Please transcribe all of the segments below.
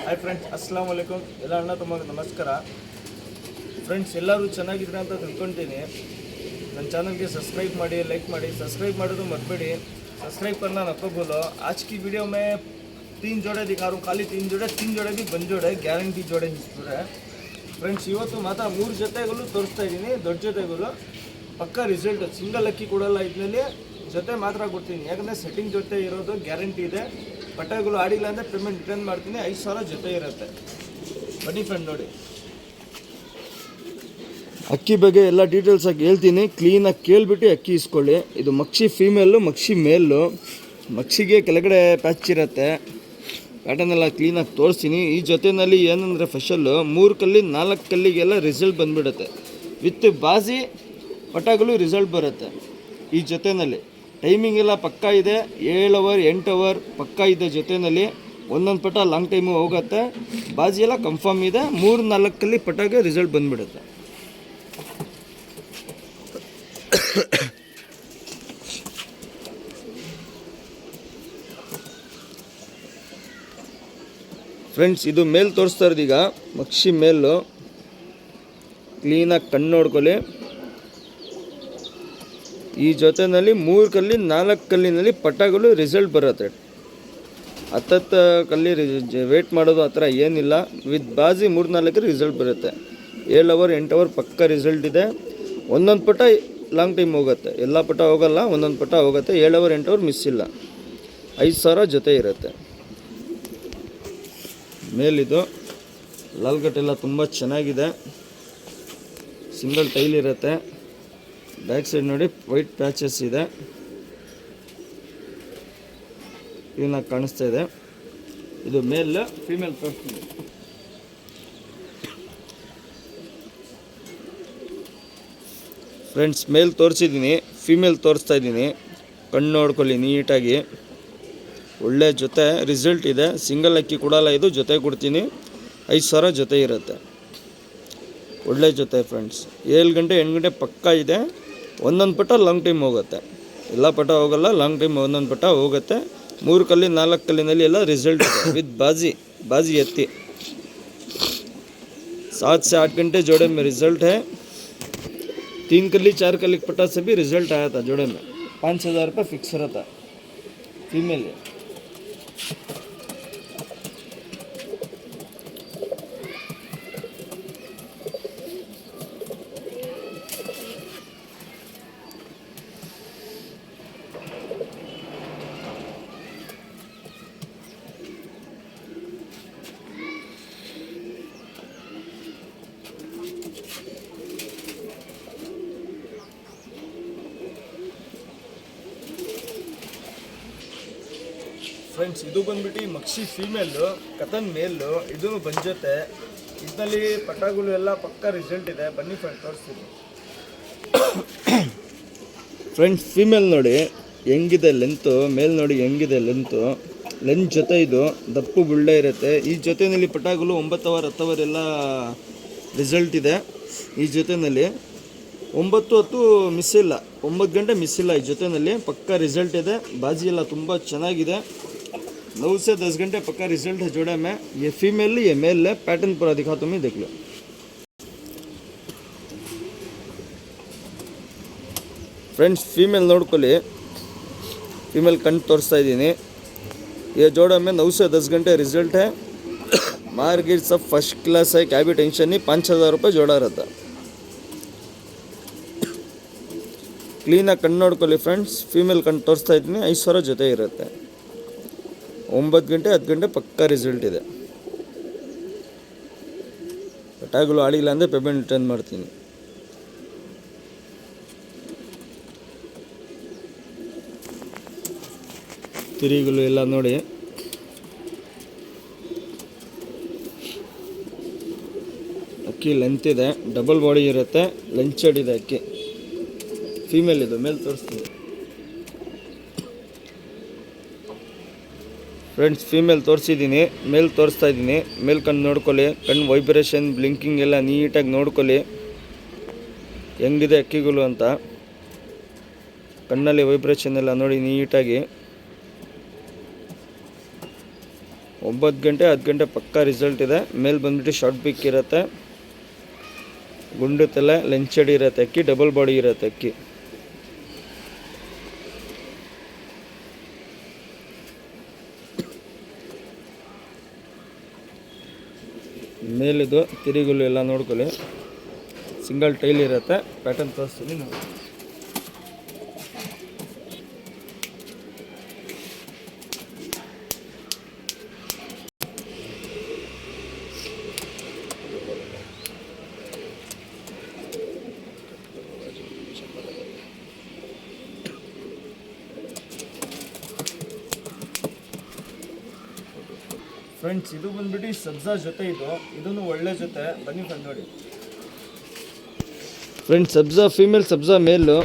Hi friends, ಅಸ್ಸಲಾಂ ವಲೈಕುಮ್. ಎಲ್ಲ ಅಣ್ಣ ತಮಗೆ ನಮಸ್ಕಾರ. ಫ್ರೆಂಡ್ಸ್, ಎಲ್ಲರೂ ಚೆನ್ನಾಗಿದ್ರೆ ಅಂತ ತಿಳ್ಕೊತೀನಿ. ನನ್ನ ಚಾನಲ್ಗೆ सब्सक्राइब ಮಾಡಿ, लाइक ಮಾಡಿ. सब्सक्राइब ಮಾಡೋದು मत सब्सक्राइब करना नको बोलो. आज की वीडियो में 3 जोड़े दिखा रहा हूँ. खाली 3 जोड़े भी बंद जोड़े, ಗ್ಯಾರಂಟಿ ಜೋಡೆ ಇಸ್ತಾರೆ ಫ್ರೆಂಡ್ಸ್. ಇವತ್ತು ಮಾತ್ರ 3 ಜೊತೆಗಳು ತೋರಿಸ್ತಾ ಇದ್ದೀನಿ, ದೊಡ್ಡ ಜೊತೆಗಳು. ಪಕ್ಕ ರಿಸಲ್ಟ್, ಸಿಂಗಲ್ ಅಕ್ಕಿ ಕೊಡಲ್ಲ. ಇದರಲ್ಲಿ ಜೊತೆ ಮಾತ್ರ ಕೊಡ್ತೀನಿ, ಯಾಕಂದರೆ ಸೆಟ್ಟಿಂಗ್ ಜೊತೆ ಇರೋದು ಗ್ಯಾರಂಟಿ ಇದೆ. ಪಟಾಗಳು ಆಡಿಲ್ಲ ಅಂದರೆ ಪೇಮೆಂಟ್ ರಿಟರ್ನ್ ಮಾಡ್ತೀನಿ. 5,000 ಜೊತೆ ಇರುತ್ತೆ. ಬನ್ನಿ ಫ್ರೆಂಡ್, ನೋಡಿ ಅಕ್ಕಿ ಬಗ್ಗೆ ಎಲ್ಲ ಡೀಟೇಲ್ಸ್ ಆಗಿ ಹೇಳ್ತೀನಿ. ಕ್ಲೀನಾಗಿ ಕೇಳಿಬಿಟ್ಟು ಅಕ್ಕಿ ಇಸ್ಕೊಳ್ಳಿ. ಇದು ಮಕ್ಷಿ ಫೀಮೇಲು, ಮಕ್ಷಿ ಮೇಲು. ಮಕ್ಷಿಗೆ ಕೆಳಗಡೆ ಪ್ಯಾಚ್ ಇರುತ್ತೆ. ಪ್ಯಾಟರ್ನ್ ಎಲ್ಲ ಕ್ಲೀನಾಗಿ ತೋರಿಸ್ತೀನಿ. ಈ ಜೊತೆಯಲ್ಲಿ ಏನಂದರೆ ಫೆಷಲ್ಲು 3 ಕಲ್ಲಿ 4 ಕಲ್ಲಿಗೆಲ್ಲ ರಿಸಲ್ಟ್ ಬಂದುಬಿಡುತ್ತೆ. ವಿತ್ ಬಾಜಿ ಪಟಾಗಳು ರಿಸಲ್ಟ್ ಬರುತ್ತೆ ಈ ಜೊತೆಯಲ್ಲಿ. ಟೈಮಿಂಗ್ ಎಲ್ಲ ಪಕ್ಕ ಇದೆ. 7 ಅವರ್ 8 ಅವರ್ ಪಕ್ಕ ಇದೆ ಜೊತೆಯಲ್ಲಿ. ಒಂದೊಂದು ಪಟ ಲಾಂಗ್ ಟೈಮು ಹೋಗುತ್ತೆ. ಬಾಜಿ ಎಲ್ಲ ಕನ್ಫರ್ಮ್ ಇದೆ. 3-4 ಕಲ್ಲಿ ಪಟಾಗೆ ರಿಸಲ್ಟ್ ಬಂದುಬಿಡುತ್ತೆ. ಫ್ರೆಂಡ್ಸ್, ಇದು ಮೇಲ್ ತೋರಿಸ್ತಾ ಇರೋದೀಗ ಮಕ್ಷಿ ಮೇಲು. ಕ್ಲೀನಾಗಿ ಕಣ್ಣು ನೋಡ್ಕೊಳ್ಳಿ. ಈ ಜೊತೆಯಲ್ಲಿ 3 ಕಲ್ಲಿ 4 ಕಲ್ಲಿನಲ್ಲಿ ಪಟಾಗಳು ರಿಸಲ್ಟ್ ಬರುತ್ತೆ. 10 ಕಲ್ಲಿ ವೇಟ್ ಮಾಡೋದು ಆ ಥರ ಏನಿಲ್ಲ. ವಿತ್ ಬಾಜಿ 3-4 ರಿಸಲ್ಟ್ ಬರುತ್ತೆ. 7 ಅವರ್ 8 ಅವರ್ ಪಕ್ಕ ರಿಸಲ್ಟ್ ಇದೆ. ಒಂದೊಂದು ಪಟ ಲಾಂಗ್ ಟೈಮ್ ಹೋಗುತ್ತೆ. ಎಲ್ಲ ಪಟ ಹೋಗಲ್ಲ, ಒಂದೊಂದು ಪಟ ಹೋಗುತ್ತೆ. 7 ಅವರ್ 8 ಅವರ್ ಮಿಸ್ ಇಲ್ಲ. 5,000 ಜೊತೆ ಇರುತ್ತೆ. ಮೇಲಿದು ಲಾಲ್ಗಟ್ಟೆಲ್ಲ ತುಂಬ ಚೆನ್ನಾಗಿದೆ. ಸಿಂಗಲ್ ಟೈಲ್ ಇರುತ್ತೆ. ಬ್ಯಾಕ್ ಸೈಡ್ ನೋಡಿ ವೈಟ್ ಪ್ಯಾಚಸ್ ಇದೆ. ಕ್ಲೀನಾಗಿ ಕಾಣಿಸ್ತಾ ಇದೆ. ಇದು ಮೇಲ್, ಫೀಮೇಲ್ ತೋರಿಸ್ತೀನಿ. ಫ್ರೆಂಡ್ಸ್, ಮೇಲ್ ತೋರಿಸಿದ್ದೀನಿ, ಫೀಮೇಲ್ ತೋರಿಸ್ತಾ ಇದ್ದೀನಿ. ಕಣ್ಣು ನೋಡ್ಕೊಳ್ಳಿ ನೀಟಾಗಿ. ಒಳ್ಳೆ ಜೊತೆ ರಿಸಲ್ಟ್ ಇದೆ. ಸಿಂಗಲ್ ಅಕ್ಕಿ ಕೊಡಲ್ಲ, ಇದು ಜೊತೆ ಕೊಡ್ತೀನಿ. 5,000 ಜೊತೆ ಇರುತ್ತೆ. ಒಳ್ಳೆ ಜೊತೆ ಫ್ರೆಂಡ್ಸ್. 7 ಗಂಟೆ 8 ಗಂಟೆ ಪಕ್ಕ ಇದೆ. ಒಂದೊಂದು ಪಟ ಲಾಂಗ್ ಟೈಮ್ ಹೋಗುತ್ತೆ. ಎಲ್ಲ ಪಟ ಹೋಗಲ್ಲ, ಲಾಂಗ್ ಟೈಮ್ ಒಂದೊಂದು ಪಟ ಹೋಗುತ್ತೆ. 3 ಕಲ್ಲಿ 4 ಕಲ್ಲಿನಲ್ಲಿ ಎಲ್ಲ ರಿಸಲ್ಟ್ ಇದೆ. ವಿತ್ बाजी एत्ती 7 से 8 घंटे जोड़े में रिजल्ट है. 3 कली 4 कली पटा से भी रिजल्ट आया था. जोड़े में 5,000 रुपये फिक्स रहता फीमेल है. ಫ್ರೆಂಡ್ಸ್, ಇದು ಬಂದ್ಬಿಟ್ಟು ಮಕ್ಷಿ ಫೀಮೇಲು, ಕತನ್ ಮೇಲು. ಇದೂ ಬಂಜತ್ತೆ. ಇದರಲ್ಲಿ ಪಟಾಗಳು ಎಲ್ಲ ಪಕ್ಕ ರಿಸಲ್ಟ್ ಇದೆ. ಬನ್ನಿ ಫ್ರೆಂಡ್, ತೋರಿಸ್ತೀನಿ. ಫ್ರೆಂಡ್ಸ್, ಫೀಮೇಲ್ ನೋಡಿ ಹೆಂಗಿದೆ ಲೆಂತು, ಮೇಲ್ ನೋಡಿ ಹೆಂಗಿದೆ ಲೆಂತ್ ಜೊತೆ ಇದು ದಪ್ಪು ಬುಳ್ಳೆ ಇರುತ್ತೆ. ಈ ಜೊತೆಯಲ್ಲಿ ಪಟಾಗಳು 9 ಅವರ್ 10 ಅವರ್ ಎಲ್ಲ ರಿಸಲ್ಟ್ ಇದೆ. ಈ ಜೊತೆಯಲ್ಲಿ 9-10 ಮಿಸ್ ಇಲ್ಲ, 9 ಗಂಟೆ ಮಿಸ್ ಇಲ್ಲ. ಈ ಜೊತೆಯಲ್ಲಿ ಪಕ್ಕ ರಿಸಲ್ಟ್ ಇದೆ. ಬಾಜಿ ಎಲ್ಲ ತುಂಬ ಚೆನ್ನಾಗಿದೆ. 9 से 10 घंटे पक्का रिजल्ट है जोड़े में. ये फीमेल ये मेल है. पैटर्न पूरा दिखाता हूँ मैं, देख लो. फ्रेंड्स, फीमेल ನೋಡ್ಕೊಳ್ಳಿ. फीमेल ಕಣ್ಣು ತೋರಿಸ್ತಾ ಇದ್ದೀನಿ. ये जोड़े में 9 से 10 घंटे रिजल्ट है. मार्केट सब फर्स्ट क्लास है. क्या भी टेंशन नहीं. 5,000 रुपये जोड़ा रहता. ಕ್ಲೀನಾಗಿ ಕಣ್ಣು ನೋಡ್ಕೊಳ್ಳಿ ಫ್ರೆಂಡ್ಸ್. ಫೀಮೇಲ್ ಕಣ್ಣು ತೋರಿಸ್ತಾ ಇದ್ದೀನಿ. 5,000 ಜೊತೆ ಇರುತ್ತೆ. 9 ಗಂಟೆ 10 ಗಂಟೆ ಪಕ್ಕ ರಿಸಲ್ಟ್ ಇದೆ. ಪಟಾಗಳು ಆಡಿಲ್ಲ ಅಂದರೆ ಪೇಮೆಂಟ್ ರಿಟರ್ನ್ ಮಾಡ್ತೀನಿ. ತಿರಿಗಳು ಎಲ್ಲ ನೋಡಿ. ಅಕ್ಕಿ ಲೆಂತ್ ಇದೆ, ಡಬಲ್ ಬಾಡಿ ಇರುತ್ತೆ, ಲೆಂಚಡ್ ಇದೆ ಅಕ್ಕಿ. ಫೀಮೇಲ್ ಇದು, ಮೇಲ್ ತೋರಿಸ್ತೀನಿ. ಫ್ರೆಂಡ್ಸ್, ಫೀಮೇಲ್ ತೋರಿಸಿದ್ದೀನಿ, ಮೇಲ್ ತೋರಿಸ್ತಾ ಇದ್ದೀನಿ. ಮೇಲ್ ಕಣ್ಣು ನೋಡ್ಕೊಳ್ಳಿ. ಕಣ್ಣು ವೈಬ್ರೇಷನ್ ಬ್ಲಿಂಕಿಂಗ್ ಎಲ್ಲ ನೀಟಾಗಿ ನೋಡ್ಕೊಳ್ಳಿ ಹೆಂಗಿದೆ ಅಕ್ಕಿಗಳು ಅಂತ. ಕಣ್ಣಲ್ಲಿ ವೈಬ್ರೇಷನ್ ಎಲ್ಲ ನೋಡಿ ನೀಟಾಗಿ. 9 ಗಂಟೆ 10 ಗಂಟೆ ಪಕ್ಕಾ ರಿಸಲ್ಟ್ ಇದೆ. ಮೇಲೆ ಬಂದ್ಬಿಟ್ಟು ಶಾರ್ಟ್ ಪಿಕ್ ಇರುತ್ತೆ, ಗುಂಡು ತಲೆ, ಲೆಂಚಡಿ ಇರುತ್ತೆ ಅಕ್ಕಿ, ಡಬಲ್ ಬಾಡಿ ಇರುತ್ತೆ ಅಕ್ಕಿ. ಮೇಲಿದು ತಿರಿಗುಲು ಎಲ್ಲ ನೋಡ್ಕೊಳ್ಳಿ, ಸಿಂಗಲ್ ಟೈಲ್ ಇರುತ್ತೆ. ಪ್ಯಾಟರ್ನ್ ತೋರಿಸ್ತೀನಿ ನೋಡಿ. ಫ್ರೆಂಡ್ಸ್ ಇದು ಬಂದ್ಬಿಟ್ಟು ಸಬ್ಜಾ ಜೊತೆ, ಇದನ್ನು ಒಳ್ಳೆ ಜೊತೆ. ಬನ್ನಿ ಫ್ರೆಂಡ್ ನೋಡಿ ಫ್ರೆಂಡ್ಸ್, ಸಬ್ಜಾ ಫೀಮೇಲ್, ಸಬ್ಜಾ ಮೇಲು.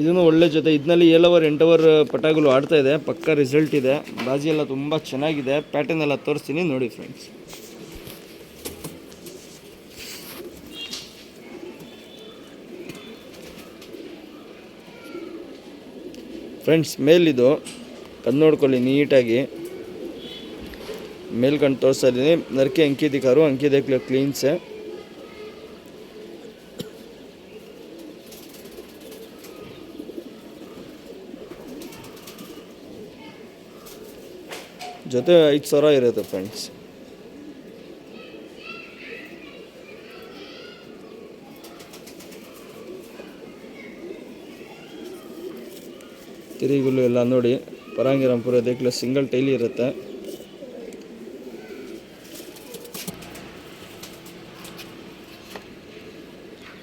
ಇದನ್ನು ಒಳ್ಳೆ ಜೊತೆ. ಇದರಲ್ಲಿ 7 ಅವರ್ 8 ಅವರ್ ಪಟಾಗಳು ಆಡ್ತಾ ಇದೆ. ಪಕ್ಕಾ ರಿಸಲ್ಟ್ ಇದೆ. ಬಾಜಿ ಎಲ್ಲ ತುಂಬ ಚೆನ್ನಾಗಿದೆ. ಪ್ಯಾಟರ್ನ್ ಎಲ್ಲ ತೋರಿಸ್ತೀನಿ ನೋಡಿ ಫ್ರೆಂಡ್ಸ್. ಫ್ರೆಂಡ್ಸ್ ಮೇಲಿದು ಕಣ್ಣು ನೋಡ್ಕೊಳ್ಳಿ ನೀಟಾಗಿ. ಮೇಲ್ಕಂಡು ತೋರಿಸ್ತಾ ಇದ್ದೀನಿ. ನರ್ಕೆ ಅಂಕಿ ದಿಕ್ಕಾರು, ಅಂಕಿ ದೇಖ್ಲೆ ಕ್ಲೀನ್ಸೆ. ಜೊತೆ 5,000 ಇರುತ್ತೆ ಫ್ರೆಂಡ್ಸ್. ತಿರಿಗುಲು ಎಲ್ಲ ನೋಡಿ. ಪರಂಗಿರಾಂಪುರ ದೇಖ್ಲೆ ಸಿಂಗಲ್ ಟೈಲಿ ಇರುತ್ತೆ.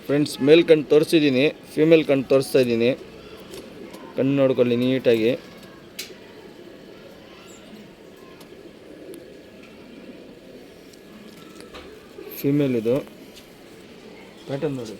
ಫ್ರೆಂಡ್ಸ್ ಮೇಲ್ ಕಣ್ಣು ತೋರಿಸಿದ್ದೀನಿ, ಫೀಮೇಲ್ ಕಣ್ಣು ತೋರಿಸ್ತಾ ಇದ್ದೀನಿ. ಕಣ್ಣು ನೋಡ್ಕೊಳ್ಳಿ ನೀಟಾಗಿ. ಫೀಮೇಲ್ ಇದು ಪ್ಯಾಟರ್ನ್ ನೋಡಿ.